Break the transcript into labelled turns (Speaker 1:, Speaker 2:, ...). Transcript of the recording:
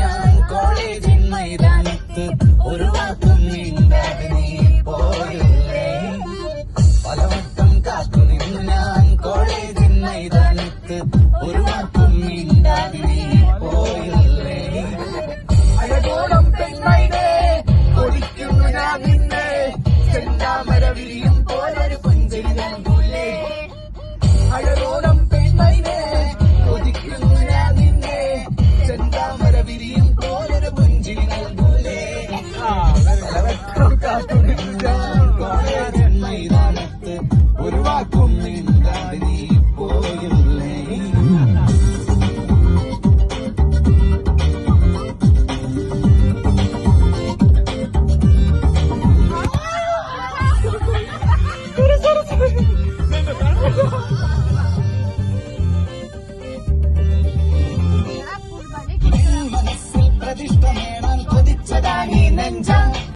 Speaker 1: ഞാൻ കോളേജിൻ മൈതാനത്ത് ഒരു വാക്കും മിണ്ടാതെ നീ പോയില്ലേ. പലവട്ടം കാത്തു നിന്നു ഞാൻ കോളേജിൻ മൈതാനത്ത് ഒരു വാക്കും മിണ്ടാതെ നീ പോയില്ലേ. അഴകോളം പെൺമൈനേ കൊതിക്കുന്നു ഞാൻ നിന്നെ, ചെന്താമര വിരിയും പോലൊരു പുഞ്ചിരി നൽകൂലേ. അഴകോളം പെൺമൈനേ കൊതിക്കുന്നു ഞാൻ നിന്നെ, ചെന്താമര വിരിയും പോലൊരു പുഞ്ചിരി നൽകൂലേ. പലവട്ടം കാത്തു നിന്നു ഞാൻ കോളേജിൻ മൈതാനത്ത് ഒരു വാക്കും മിണ്ടാതെ നീ പോയില്ലേ. മനസ്സിൽ പ്രതിഷ്ഠ നേടാൻ കൊതിച്ചതാണീ നെഞ്ച.